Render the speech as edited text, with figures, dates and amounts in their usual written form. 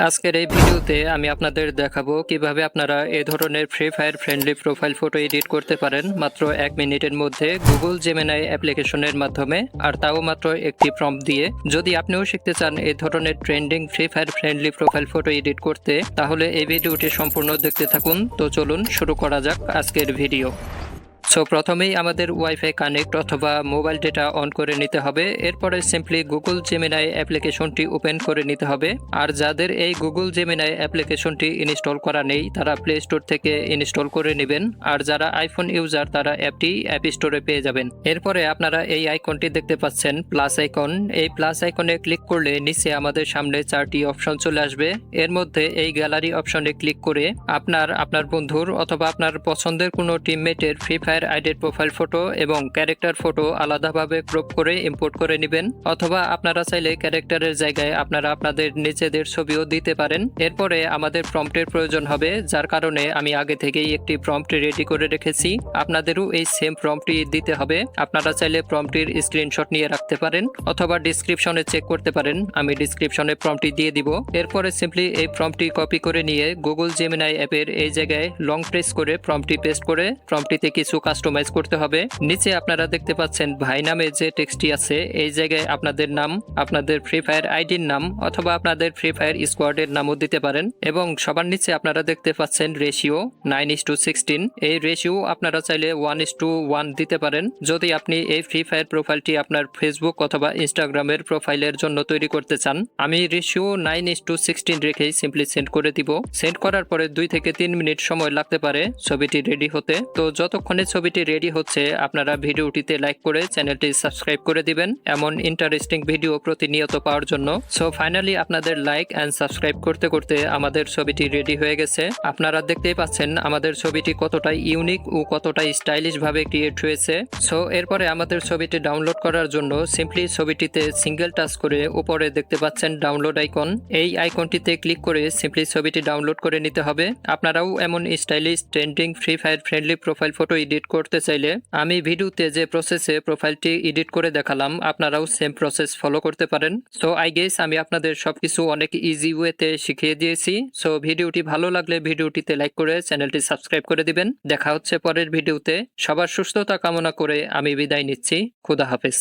আজকের এই ভিডিওতে আমি আপনাদের দেখাবো কিভাবে আপনারা এই ধরনের free fire friendly profile photo edit করতে পারেন মাত্র 1 মিনিটের মধ্যে গুগল জেমিনাই অ্যাপ্লিকেশনের মাধ্যমে, আর তাও মাত্র একটি প্রম্পট দিয়ে। যদি আপনিও শিখতে চান এই ধরনের trending free fire friendly profile photo edit করতে, তাহলে এই ভিডিওটি সম্পূর্ণ দেখতে থাকুন। তো চলুন শুরু করা যাক আজকের ভিডিও। প্রথমেই আমাদের ওয়াইফাই কানেক্ট অথবা মোবাইল ডেটা অন করে নিতে হবে। এরপরে সিম্পলি গুগল জেমিনাই অ্যাপ্লিকেশনটি ওপেন করে নিতে হবে। আর যাদের এই গুগল জেমিনাই অ্যাপ্লিকেশনটি ইনস্টল করা নেই, তারা প্লে স্টোর থেকে ইনস্টল করে নেবেন। আর যারা আইফোন ইউজার, তারা অ্যাপটি অ্যাপ স্টোরে পেয়ে যাবেন। এরপরে আপনারা এই আইকনটি দেখতে পাচ্ছেন, প্লাস আইকন। এই প্লাস আইকনে ক্লিক করলে নিচে আমাদের সামনে 4টি অপশন চলে আসবে। এর মধ্যে এই গ্যালারি অপশনে ক্লিক করে আপনার বন্ধুর অথবা আপনার পছন্দের কোনো টিমমেটের ফ্রি ফায়ার আইডির প্রোফাইল ফটো এবং ক্যারেক্টার ফটো আলাদাভাবে ক্রপ করে ইম্পোর্ট করে নেবেন, অথবা আপনারা চাইলে ক্যারেক্টারের জায়গায় আপনারা আপনাদের নিজেদের ছবিও দিতে পারেন। এরপরে আমাদের প্রম্পটের প্রয়োজন হবে, যার কারণে আমি আগে থেকেই একটি প্রম্পট রেডি করে রেখেছি। আপনাদেরও এই সেম প্রম্পটটি দিতে হবে। আপনারা চাইলে প্রম্পটটির স্ক্রিনশট নিয়ে রাখতে পারেন অথবা ডিসক্রিপশনে চেক করতে পারেন। আমি ডিসক্রিপশনে প্রম্পটটি দিয়ে দিব। এরপরে সিম্পলি এই প্রম্পটটি কপি করে নিয়ে গুগল জেমিনাই অ্যাপের এই জায়গায় লং প্রেস করে প্রম্পটটি পেস্ট করে প্রম্পটটিতে কিছু কাস্টমাইজ করতে হবে। নিচে আপনারা দেখতে পাচ্ছেন ভাই নামে যে টেক্সটটি আছে, এই জায়গায় আপনাদের নাম, আপনাদের ফ্রি ফায়ার আইডির নাম অথবা আপনাদের ফ্রি ফায়ার স্কোয়াডের নামও দিতে পারেন। এবং সবার নিচে আপনারা দেখতে পাচ্ছেন রেশিও 9:16। এই রেশিও আপনারা চাইলে 1:1 দিতে পারেন, যদি আপনি এই ফ্রি ফায়ার প্রোফাইলটি আপনার ফেসবুক অথবা ইনস্টাগ্রামের প্রোফাইলের জন্য তৈরি করতে চান। আমি রেশিও 9:16 রেখেই সিম্পলি সেন্ড করে দিব। সেন্ড করার পরে 2 থেকে 3 মিনিট সময় লাগতে পারে ছবিটি রেডি হতে। তো যতক্ষণে ছবিটি রেডি হচ্ছে, আপনারা ভিডিওটিতে লাইক করে চ্যানেলটি সাবস্ক্রাইব করে দিবেন এমন ইন্টারেস্টিং ভিডিও প্রতিনিয়ত পাওয়ার জন্য। ফাইনালি আপনাদের লাইক অ্যান্ড সাবস্ক্রাইব করতে করতে আমাদের ছবিটি রেডি হয়ে গেছে। আপনারা দেখতেই পাচ্ছেন আমাদের ছবিটি কতটা ইউনিক ও কতটা স্টাইলিশ ভাবে ক্রিয়েট হয়েছে। এরপরে আমাদের ছবিটি ডাউনলোড করার জন্য সিম্পলি ছবিটিতে সিঙ্গেল টাচ করে উপরে দেখতে পাচ্ছেন ডাউনলোড আইকন। এই আইকনটিতে ক্লিক করে সিম্পলি ছবিটি ডাউনলোড করে নিতে হবে। আপনারাও এমন stylish trending free fire friendly profile photo edit করতে চাইলে আমি ভিডিওতে যে প্রসেসে প্রোফাইলটি এডিট করে দেখালাম, আপনারাও সেম প্রসেস ফলো করতে পারেন। আই গেস আমি আপনাদের সবকিছু অনেক ইজি ওয়েতে শিখিয়ে দিয়েছি। ভিডিওটি ভালো লাগলে ভিডিওটিতে লাইক করে চ্যানেলটি সাবস্ক্রাইব করে দিবেন। দেখা হচ্ছে পরের ভিডিওতে। সবার সুস্থতা কামনা করে আমি বিদায় নিচ্ছি। খুদা হাফেজ।